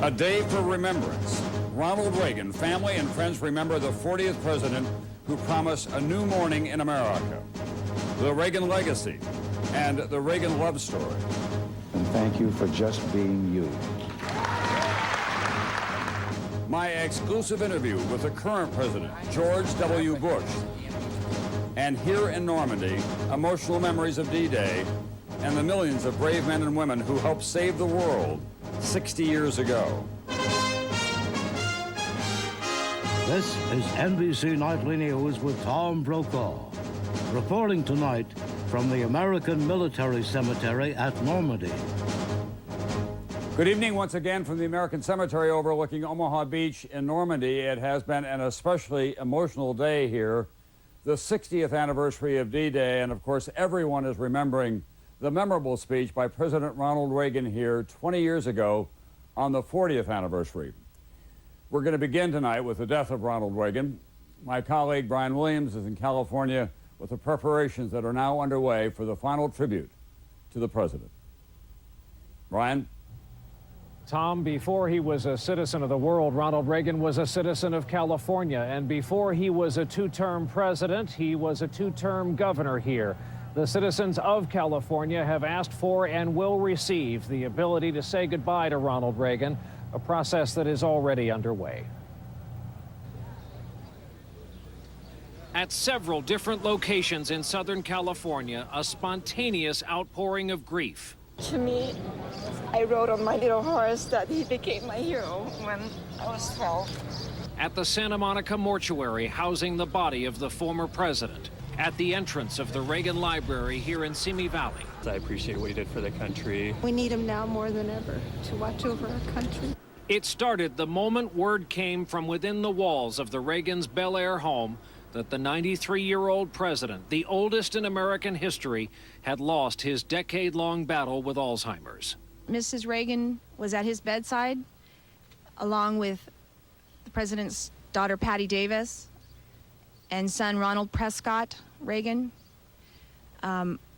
A day for remembrance. Ronald Reagan, family and friends remember the 40th president who promised a new morning in America. The Reagan legacy and the Reagan love story. And thank you for just being you. My exclusive interview with the current president, George W. Bush. And here in Normandy, emotional memories of D-Day and the millions of brave men and women who helped save the world 60 years ago. This is NBC Nightly News with Tom Brokaw, reporting tonight from the American Military Cemetery at Normandy. Good evening once again from the American Cemetery overlooking Omaha Beach in Normandy. It has been an especially emotional day here, the 60th anniversary of D-Day, and of course everyone is remembering the memorable speech by President Ronald Reagan here 20 years ago on the 40th anniversary. We're going to begin tonight with the death of Ronald Reagan. My colleague Brian Williams is in California with the preparations that are now underway for the final tribute to the president. Brian? Tom, before he was a citizen of the world, Ronald Reagan was a citizen of California. And before he was a two-term president, he was a two-term governor here. The citizens of California have asked for and will receive the ability to say goodbye to Ronald Reagan, a process that is already underway. At several different locations in Southern California, a spontaneous outpouring of grief. To me, I rode on my little horse that he became my hero when I was 12. At the Santa Monica mortuary housing the body of the former president, at the entrance of the Reagan Library here in Simi Valley. I appreciate what he did for the country. We need him now more than ever to watch over our country. It started the moment word came from within the walls of the Reagan's Bel Air home that the 93-year-old president, the oldest in American history, had lost his decade-long battle with Alzheimer's. Mrs. Reagan was at his bedside, along with the president's daughter, Patty Davis, and son, Ronald Prescott Reagan.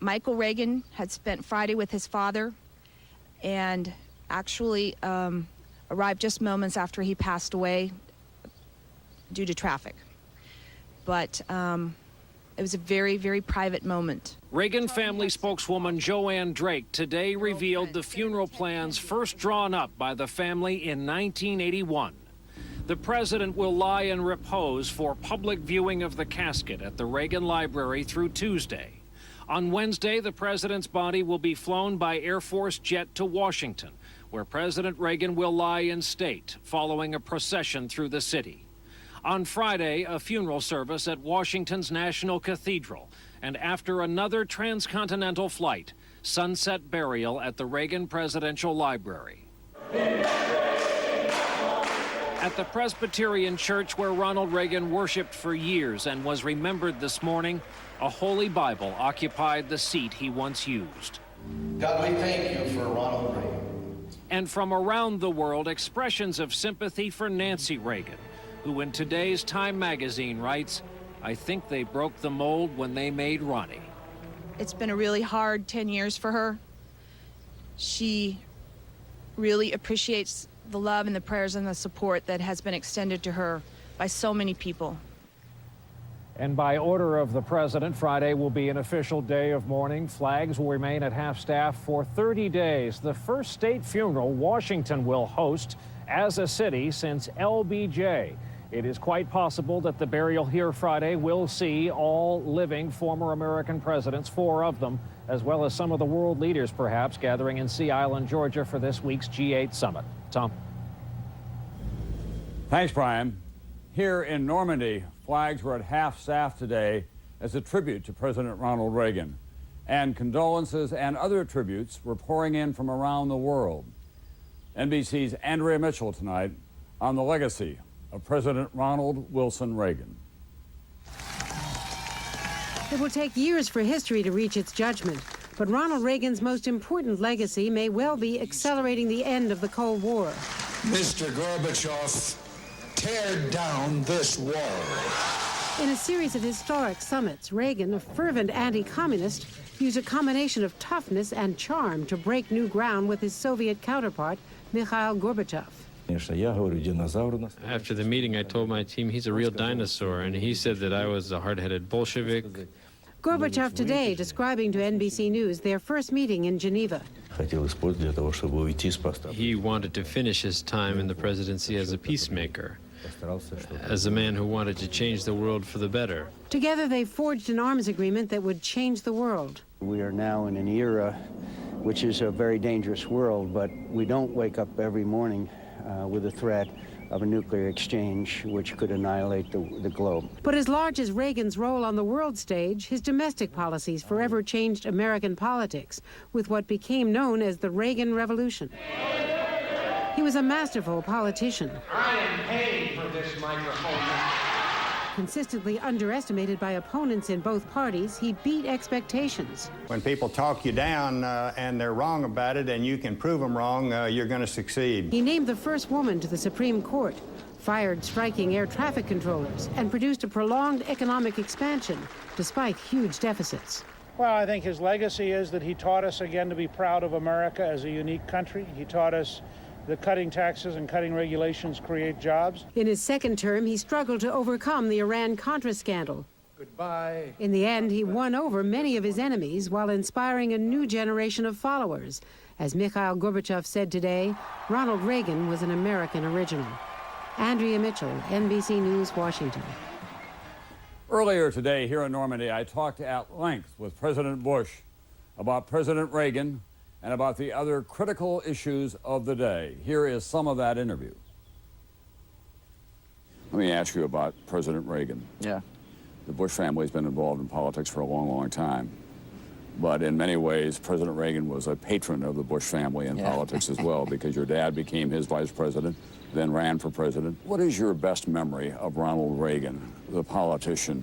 Michael Reagan had spent Friday with his father and actually arrived just moments after he passed away due to traffic. But it was a very, very private moment. Reagan family spokeswoman Joanne Drake today revealed the funeral plans first drawn up by the family in 1981. The president will lie in repose for public viewing of the casket at the Reagan Library through Tuesday. On Wednesday, the president's body will be flown by Air Force jet to Washington, where President Reagan will lie in state following a procession through the city. On Friday, a funeral service at Washington's National Cathedral, and after another transcontinental flight, sunset burial at the Reagan Presidential Library. At the Presbyterian Church where Ronald Reagan worshiped for years and was remembered this morning, a Holy Bible occupied the seat he once used. God, we thank you for Ronald Reagan. And from around the world, expressions of sympathy for Nancy Reagan, who in today's Time magazine writes, "I think they broke the mold when they made Ronnie." It's been a really hard 10 years for her. She really appreciates the love and the prayers and the support that has been extended to her by so many people. And by order of the president, Friday will be an official day of mourning. Flags will remain at half-staff for 30 days. The first state funeral Washington will host as a city since LBJ. It is quite possible that the burial here Friday will see all living former American presidents, 4 of them, as well as some of the world leaders perhaps, gathering in Sea Island, Georgia for this week's G8 summit. Tom. Thanks, Brian. Here in Normandy, flags were at half-staff today as a tribute to President Ronald Reagan. And condolences and other tributes were pouring in from around the world. NBC's Andrea Mitchell tonight on the legacy of President Ronald Wilson Reagan. It will take years for history to reach its judgment, but Ronald Reagan's most important legacy may well be accelerating the end of the Cold War. Mr. Gorbachev, tear down this wall. In a series of historic summits, Reagan, a fervent anti-communist, used a combination of toughness and charm to break new ground with his Soviet counterpart, Mikhail Gorbachev. After the meeting, I told my team he's a real dinosaur, and he said that I was a hard-headed Bolshevik. Gorbachev today describing to NBC News their first meeting in Geneva. He wanted to finish his time in the presidency as a peacemaker, as a man who wanted to change the world for the better. Together they forged an arms agreement that would change the world. We are now in an era which is a very dangerous world, but we don't wake up every morning with the threat of a nuclear exchange which could annihilate the globe. But as large as Reagan's role on the world stage, his domestic policies forever changed American politics with what became known as the Reagan Revolution. He was a masterful politician. I am paying for this microphone. Consistently underestimated by opponents in both parties, he beat expectations. When people talk you down and they're wrong about it and you can prove them wrong, you're going to succeed. He named the first woman to the Supreme Court, fired striking air traffic controllers, and produced a prolonged economic expansion despite huge deficits. Well, I think his legacy is that he taught us again to be proud of America as a unique country. He taught us that cutting taxes and cutting regulations create jobs. In his second term, he struggled to overcome the Iran-Contra scandal. Goodbye. In the end, he won over many of his enemies while inspiring a new generation of followers. As Mikhail Gorbachev said today, Ronald Reagan was an American original. Andrea Mitchell, NBC News, Washington. Earlier today here in Normandy, I talked at length with President Bush about President Reagan and about the other critical issues of the day. Here is some of that interview. Let me ask you about President Reagan. Yeah. The Bush family has been involved in politics for a long, long time. But in many ways, President Reagan was a patron of the Bush family in politics as well, because your dad became his vice president, then ran for president. What is your best memory of Ronald Reagan, the politician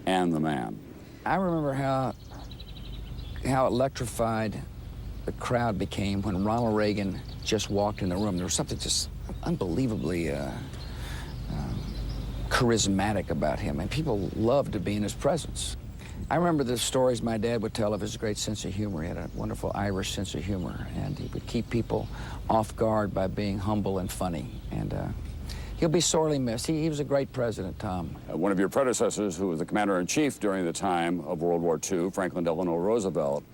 and the man? I remember how electrified the crowd became when Ronald Reagan just walked in the room. There was something just unbelievably charismatic about him, and people loved to be in his presence. I remember the stories my dad would tell of his great sense of humor. He had a wonderful Irish sense of humor, and he would keep people off guard by being humble and funny. And he'll be sorely missed. He was a great president, Tom. One of your predecessors, who was the commander-in-chief during the time of World War II, Franklin Delano Roosevelt,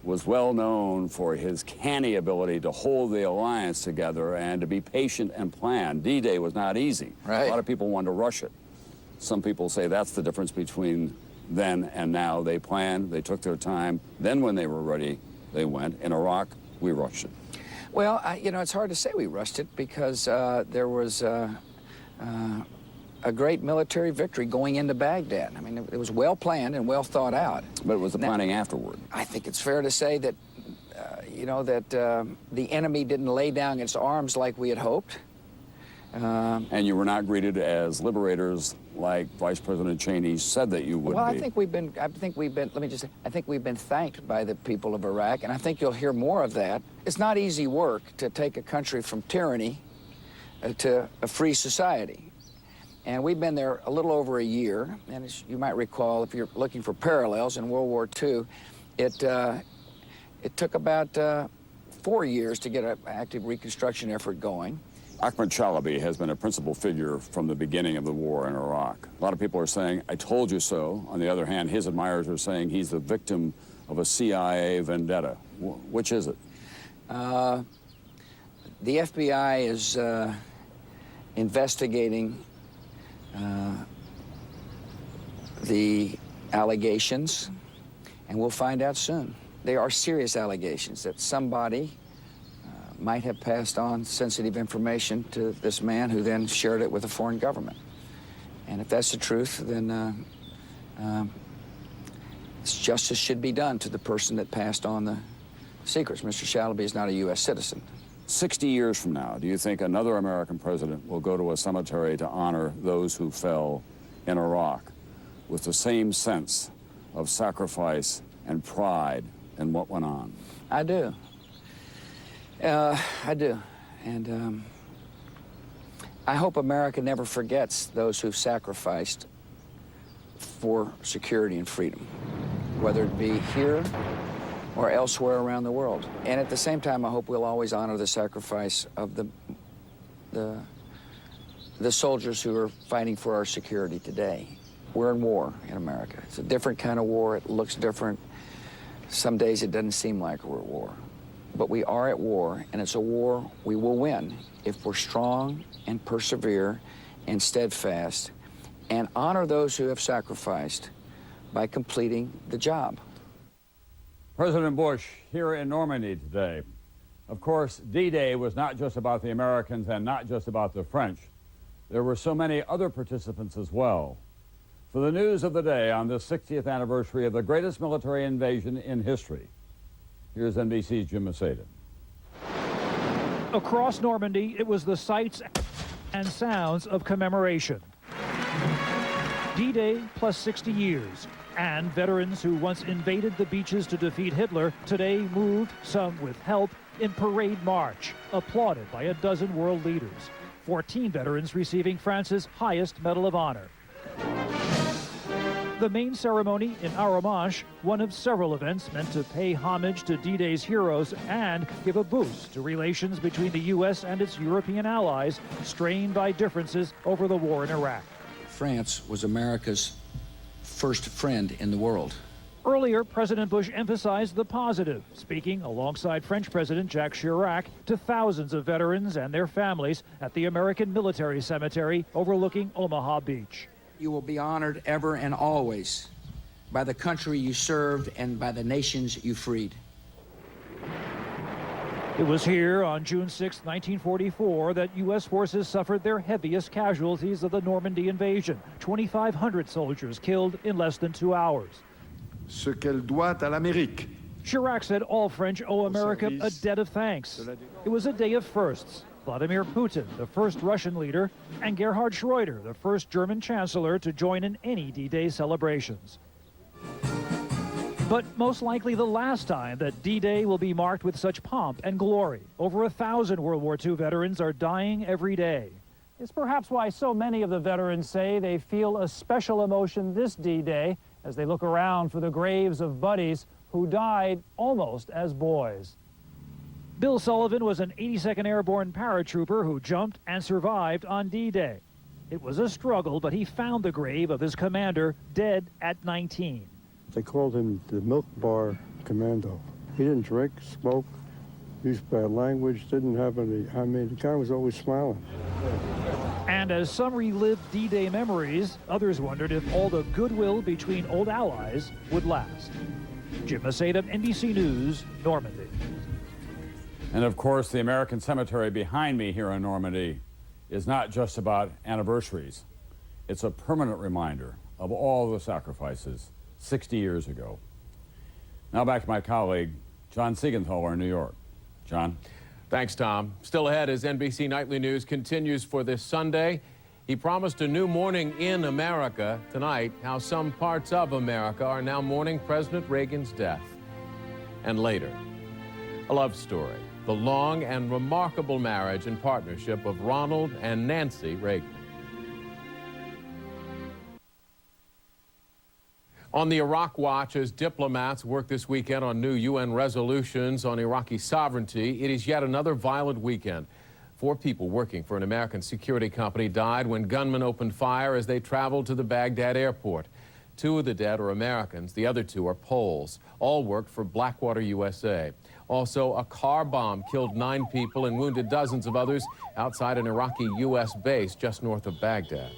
was well known for his canny ability to hold the alliance together and to be patient and plan. D-Day was not easy. Right. A lot of people wanted to rush it. Some people say that's the difference between then and now. They planned, they took their time. Then when they were ready, they went. In Iraq, we rushed it. Well, you know, it's hard to say we rushed it because there was a great military victory going into Baghdad. I mean, it was well planned and well thought out. But it was the planning afterward. I think it's fair to say that, you know, that the enemy didn't lay down its arms like we had hoped. And you were not greeted as liberators like Vice President Cheney said that you would well, be. I think we've been, let me just say, I think we've been thanked by the people of Iraq, and I think you'll hear more of that. It's not easy work to take a country from tyranny to a free society. And we've been there a little over a year, and as you might recall, if you're looking for parallels in World War II, it took about 4 years to get an active reconstruction effort going. Ahmed Chalabi has been a principal figure from the beginning of the war in Iraq. A lot of people are saying, I told you so. On the other hand, his admirers are saying he's the victim of a CIA vendetta. Which is it? The FBI is investigating the allegations, and we'll find out soon. They are serious allegations that somebody might have passed on sensitive information to this man who then shared it with a foreign government. And if that's the truth, then justice should be done to the person that passed on the secrets. Mr. Chalabi is not a U.S. citizen. 60 years from now, do you think another American president will go to a cemetery to honor those who fell in Iraq with the same sense of sacrifice and pride in what went on? I do. I do. And I hope America never forgets those who've sacrificed for security and freedom, whether it be here or elsewhere around the world. And at the same time, I hope we'll always honor the sacrifice of the the soldiers who are fighting for our security today. We're in war in America. It's a different kind of war. It looks different. Some days it doesn't seem like we're at war. But we are at war, and it's a war we will win if we're strong and persevere and steadfast and honor those who have sacrificed by completing the job. President Bush here in Normandy today. Of course, D-Day was not just about the Americans and not just about the French. There were so many other participants as well. For the news of the day on this 60th anniversary of the greatest military invasion in history, here's NBC's Jim Masada. Across Normandy, it was the sights and sounds of commemoration. D-Day plus 60 years. And veterans who once invaded the beaches to defeat Hitler today moved, some with help, in parade march, applauded by a dozen world leaders. 14 veterans receiving France's highest Medal of Honor. The main ceremony in Arromanches, one of several events meant to pay homage to D-Day's heroes and give a boost to relations between the U.S. and its European allies, strained by differences over the war in Iraq. France was America's first friend in the world. Earlier, President Bush emphasized the positive, speaking alongside French President Jacques Chirac to thousands of veterans and their families at the American Military Cemetery overlooking Omaha Beach. You will be honored ever and always by the country you served and by the nations you freed. It was here on June 6, 1944, that U.S. forces suffered their heaviest casualties of the Normandy invasion. 2,500 soldiers killed in less than 2 hours. Ce qu'elle doit à l'Amérique. Chirac said all French owe America a debt of thanks. It was a day of firsts. Vladimir Putin, the first Russian leader, and Gerhard Schroeder, the first German chancellor to join in any D-Day celebrations. But most likely the last time that D-Day will be marked with such pomp and glory. Over 1,000 World War II veterans are dying every day. It's perhaps why so many of the veterans say they feel a special emotion this D-Day as they look around for the graves of buddies who died almost as boys. Bill Sullivan was an 82nd Airborne paratrooper who jumped and survived on D-Day. It was a struggle, but he found the grave of his commander dead at 19. They called him the Milk Bar Commando. He didn't drink, smoke, used bad language, didn't have any, I mean, the guy was always smiling. And as some relived D-Day memories, others wondered if all the goodwill between old allies would last. Jim Masada, NBC News, Normandy. And of course, the American cemetery behind me here in Normandy is not just about anniversaries. It's a permanent reminder of all the sacrifices 60 years ago. Now back to my colleague, John Seigenthaler in New York. John. Thanks, Tom. Still ahead as NBC Nightly News continues for this Sunday. He promised a new mourning in America. Tonight, how some parts of America are now mourning President Reagan's death. And later, a love story, the long and remarkable marriage and partnership of Ronald and Nancy Reagan. On the Iraq watch, as diplomats work this weekend on new UN resolutions on Iraqi sovereignty, it is yet another violent weekend. 4 people working for an American security company died when gunmen opened fire as they traveled to the Baghdad airport. 2 of the dead are Americans. The other 2 are Poles. All worked for Blackwater, USA. Also, a car bomb killed 9 people and wounded dozens of others outside an Iraqi U.S. base just north of Baghdad.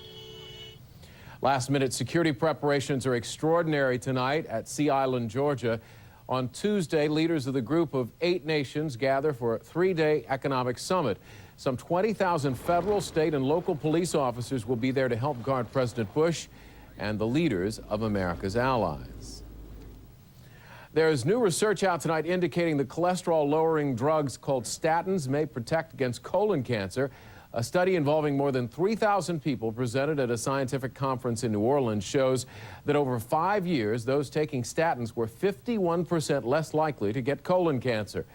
Last-minute security preparations are extraordinary tonight at Sea Island, Georgia. On Tuesday, leaders of the group of 8 nations gather for a 3-day economic summit. Some 20,000 federal, state, and local police officers will be there to help guard President Bush and the leaders of America's allies. There's new research out tonight indicating the cholesterol-lowering drugs called statins may protect against colon cancer. A study involving more than 3,000 people presented at a scientific conference in New Orleans shows that over 5 years, those taking statins were 51% less likely to get colon cancer.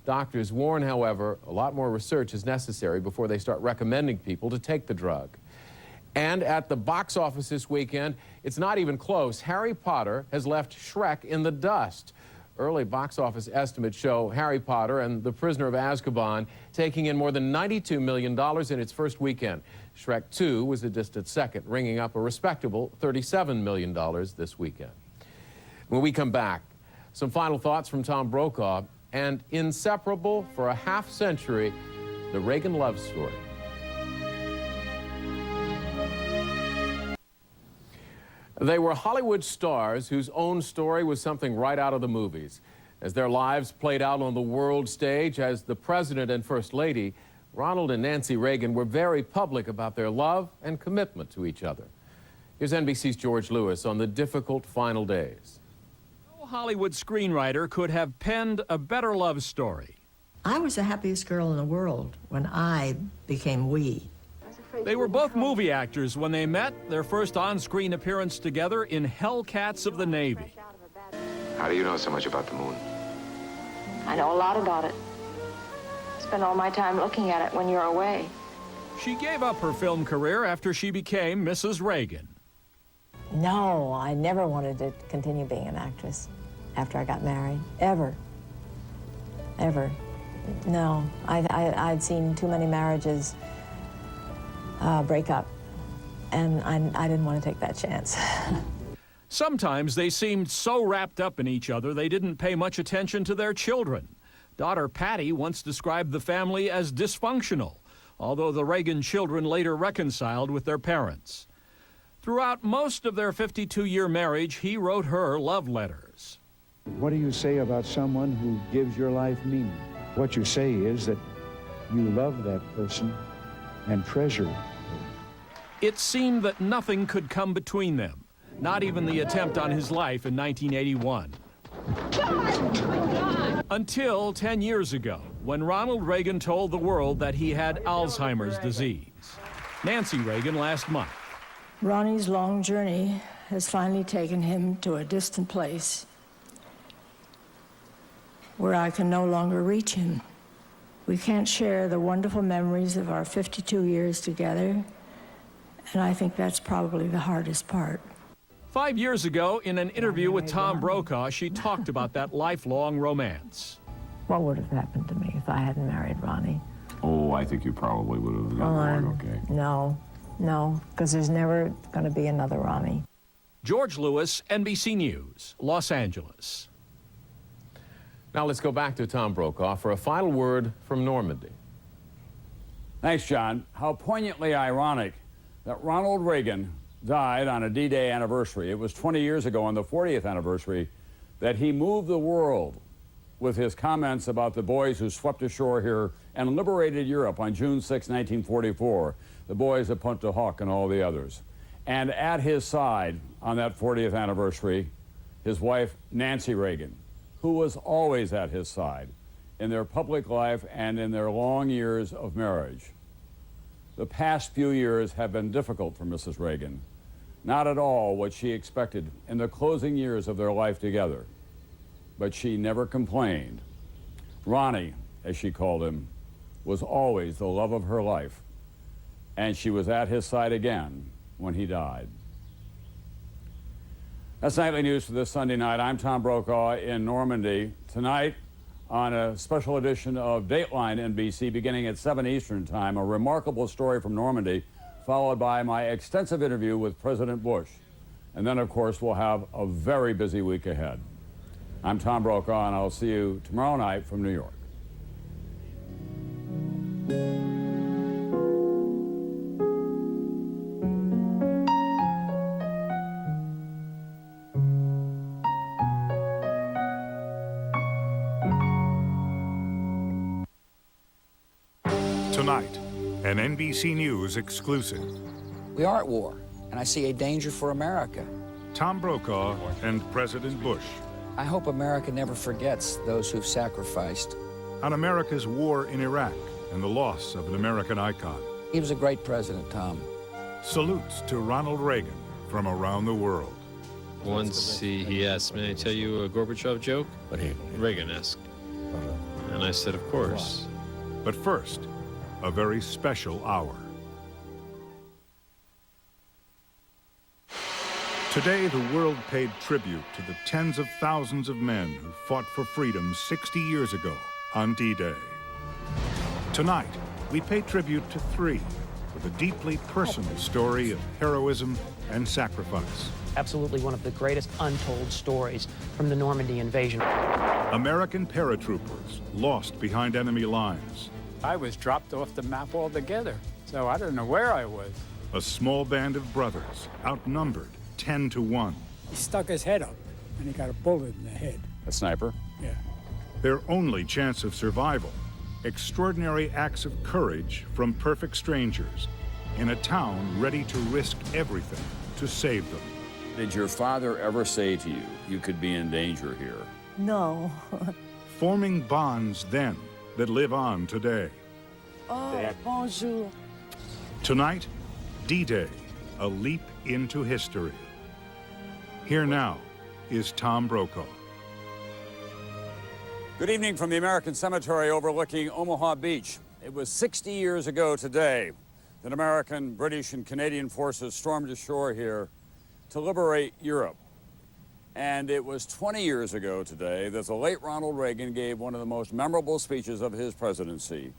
Doctors warn, however, a lot more research is necessary before they start recommending people to take the drug. And at the box office this weekend, it's not even close. Harry Potter has left Shrek in the dust. Early box office estimates show Harry Potter and the Prisoner of Azkaban taking in more than $92 million in its first weekend. Shrek 2 was a distant second, ringing up a respectable $37 million this weekend. When we come back, some final thoughts from Tom Brokaw, and inseparable for a half century, the Reagan love story. They were Hollywood stars whose own story was something right out of the movies. As their lives played out on the world stage as the President and First Lady, Ronald and Nancy Reagan were very public about their love and commitment to each other. Here's NBC's George Lewis on the difficult final days. No Hollywood screenwriter could have penned a better love story. I was the happiest girl in the world when I became we. They were both movie actors when they met, their first on-screen appearance together in Hellcats of the Navy. How do you know so much about the moon? I know a lot about it. I spend all my time looking at it when you're away. She gave up her film career after she became Mrs. Reagan. No, I never wanted to continue being an actress after I got married, ever. Ever. No, I'd seen too many marriages break up, and I didn't want to take that chance. Sometimes they seemed so wrapped up in each other they didn't pay much attention to their children. Daughter Patty once described the family as dysfunctional, although the Reagan children later reconciled with their parents. Throughout most of their 52-year marriage, he wrote her love letters. What do you say about someone who gives your life meaning? What you say is that you love that person and treasure her. It seemed that nothing could come between them, not even the attempt on his life in 1981. Until 10 years ago, when Ronald Reagan told the world that he had Alzheimer's disease. Nancy Reagan last month. Ronnie's long journey has finally taken him to a distant place where I can no longer reach him. We can't share the wonderful memories of our 52 years together, and I think that's probably the hardest part. 5 years ago, in an interview with Tom Brokaw, she talked about that lifelong romance. What would have happened to me if I hadn't married Ronnie? Oh, I think you probably would have gotten along okay. No, because there's never going to be another Ronnie. George Lewis, NBC News, Los Angeles. Now let's go back to Tom Brokaw for a final word from Normandy. Thanks, John. How poignantly ironic that Ronald Reagan died on a D-Day anniversary. It was 20 years ago, on the 40th anniversary, that he moved the world with his comments about the boys who swept ashore here and liberated Europe on June 6, 1944, the boys of Punta Hoc and all the others. And at his side on that 40th anniversary, his wife, Nancy Reagan, who was always at his side in their public life and in their long years of marriage. The past few years have been difficult for Mrs. Reagan. Not at all what she expected in the closing years of their life together. But she never complained. Ronnie, as she called him, was always the love of her life. And she was at his side again when he died. That's Nightly News for this Sunday night. I'm Tom Brokaw in Normandy. Tonight, on a special edition of Dateline NBC, beginning at 7 Eastern Time, a remarkable story from Normandy, followed by my extensive interview with President Bush. And then, of course, we'll have a very busy week ahead. I'm Tom Brokaw, and I'll see you tomorrow night from New York. Tonight, an NBC News exclusive. We are at war, and I see a danger for America. Tom Brokaw and President Bush. I hope America never forgets those who've sacrificed. On America's war in Iraq and the loss of an American icon. He was a great president, Tom. Salutes to Ronald Reagan from around the world. Once he asked, may I tell you a Gorbachev joke? Reagan asked. And I said, of course. But first, a very special hour. Today, the world paid tribute to the tens of thousands of men who fought for freedom 60 years ago on D-Day. Tonight, we pay tribute to three with a deeply personal story of heroism and sacrifice. Absolutely one of the greatest untold stories from the Normandy invasion. American paratroopers lost behind enemy lines. I was dropped off the map altogether, so I don't know where I was. A small band of brothers, outnumbered 10 to 1. He stuck his head up, and he got a bullet in the head. A sniper? Yeah. Their only chance of survival, extraordinary acts of courage from perfect strangers in a town ready to risk everything to save them. Did your father ever say to you, you could be in danger here? No. Forming bonds then that live on today. Oh, bonjour. Tonight, D-Day, a leap into history. Here now is Tom Brokaw. Good evening from the American Cemetery overlooking Omaha Beach. It was 60 years ago today that American, British, and Canadian forces stormed ashore here to liberate Europe. And it was 20 years ago today that the late Ronald Reagan gave one of the most memorable speeches of his presidency.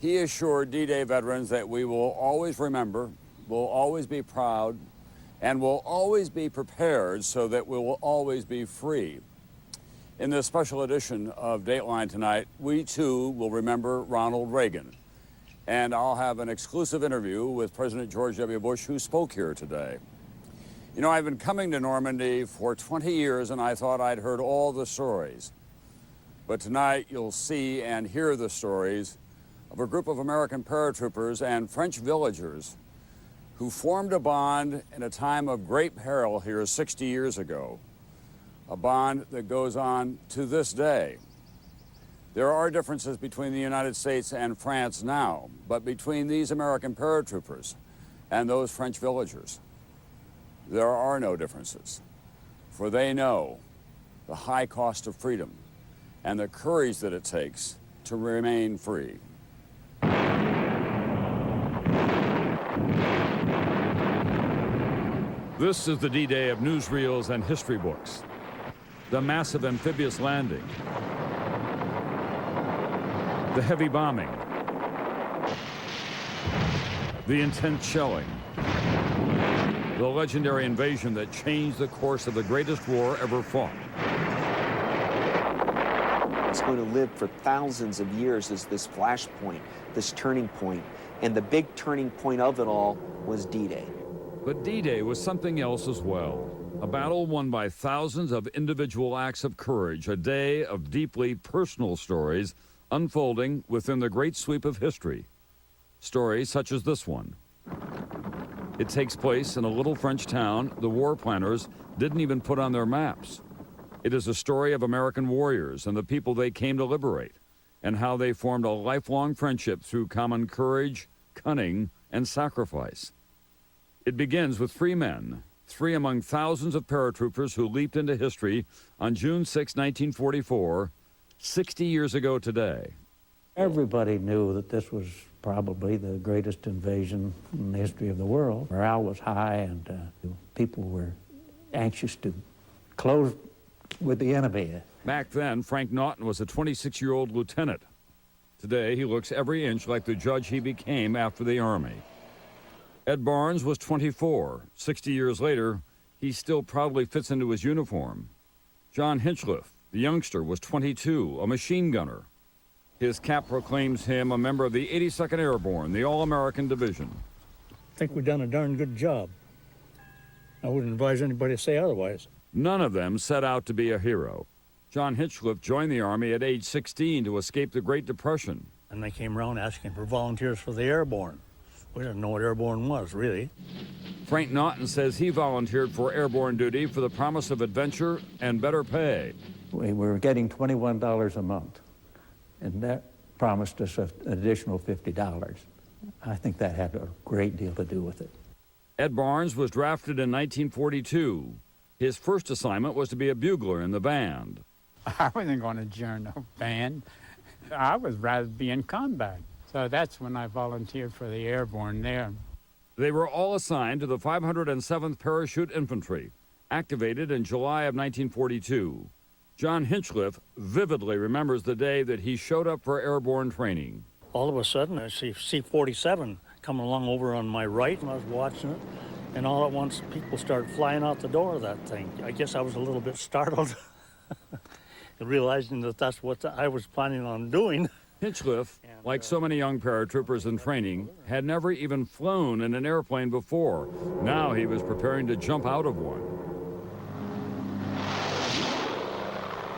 He assured D-Day veterans that we will always remember, will always be proud, and will always be prepared so that we will always be free. In this special edition of Dateline tonight, we too will remember Ronald Reagan. And I'll have an exclusive interview with President George W. Bush, who spoke here today. You know, I've been coming to Normandy for 20 years, and I thought I'd heard all the stories. But tonight, you'll see and hear the stories of a group of American paratroopers and French villagers who formed a bond in a time of great peril here 60 years ago, a bond that goes on to this day. There are differences between the United States and France now, but between these American paratroopers and those French villagers, there are no differences, for they know the high cost of freedom and the courage that it takes to remain free. This is the D-Day of newsreels and history books. The massive amphibious landing, the heavy bombing, the intense shelling, the legendary invasion that changed the course of the greatest war ever fought. It's going to live for thousands of years as this flashpoint, this turning point, and the big turning point of it all was D-Day. But D-Day was something else as well. A battle won by thousands of individual acts of courage, a day of deeply personal stories unfolding within the great sweep of history. Stories such as this one. It takes place in a little French town the war planners didn't even put on their maps. It is a story of American warriors and the people they came to liberate, and how they formed a lifelong friendship through common courage, cunning, and sacrifice. It begins with three men, three among thousands of paratroopers who leaped into history on June 6, 1944, 60 years ago today. Everybody knew that this was probably the greatest invasion in the history of the world. Morale was high, and people were anxious to close with the enemy. Back then, Frank Naughton was a 26-year-old lieutenant. Today, he looks every inch like the judge he became after the Army. Ed Barnes was 24. 60 years later, he still proudly fits into his uniform. John Hinchliffe, the youngster, was 22, a machine gunner. His cap proclaims him a member of the 82nd Airborne, the All-American Division. I think we've done a darn good job. I wouldn't advise anybody to say otherwise. None of them set out to be a hero. John Hinchliffe joined the Army at age 16 to escape the Great Depression. And they came around asking for volunteers for the Airborne. We didn't know what Airborne was, really. Frank Naughton says he volunteered for airborne duty for the promise of adventure and better pay. We were getting $21 a month, and that promised us an additional $50. I think that had a great deal to do with it. Ed Barnes was drafted in 1942. His first assignment was to be a bugler in the band. I wasn't going to join no band. I would rather be in combat. So that's when I volunteered for the Airborne there. They were all assigned to the 507th Parachute Infantry, activated in July of 1942. John Hinchliffe vividly remembers the day that he showed up for airborne training. All of a sudden, I see C-47 coming along over on my right, and I was watching it, and all at once, people started flying out the door of that thing. I guess I was a little bit startled, realizing that that's what I was planning on doing. Hinchliffe, like so many young paratroopers in training, had never even flown in an airplane before. Now he was preparing to jump out of one.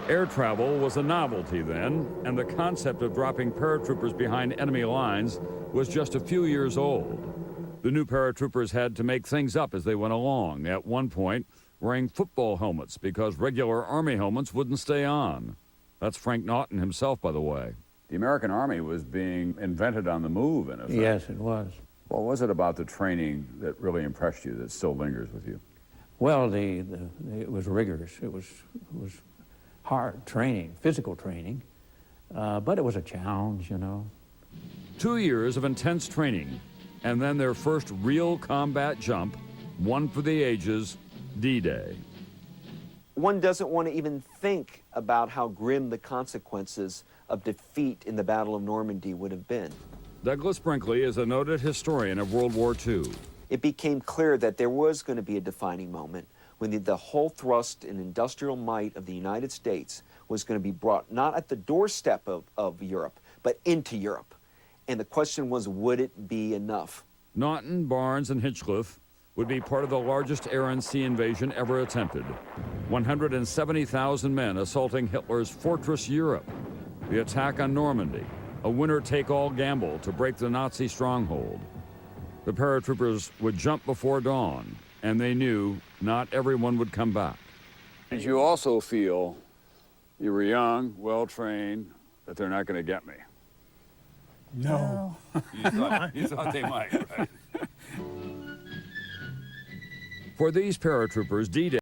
Air travel was a novelty then, and the concept of dropping paratroopers behind enemy lines was just a few years old. The new paratroopers had to make things up as they went along, at one point wearing football helmets because regular Army helmets wouldn't stay on. That's Frank Naughton himself, by the way. The American Army was being invented on the move, in effect. Yes, it was. What was it about the training that really impressed you, that still lingers with you? Well, it was rigorous. It was hard training, physical training, but it was a challenge, you know. 2 years of intense training, and then their first real combat jump, one for the ages, D-Day. One doesn't want to even think about how grim the consequences of defeat in the Battle of Normandy would have been. Douglas Brinkley is a noted historian of World War II. It became clear that there was going to be a defining moment when the whole thrust and industrial might of the United States was going to be brought not at the doorstep of Europe, but into Europe. And the question was, would it be enough? Naughton, Barnes, and Hinchliffe would be part of the largest air and sea invasion ever attempted. 170,000 men assaulting Hitler's fortress Europe. The attack on Normandy, a winner-take-all gamble to break the Nazi stronghold. The paratroopers would jump before dawn, and they knew not everyone would come back. Did you also feel you were young, well-trained, that they're not going to get me? No. You thought they might, right? For these paratroopers, D-Day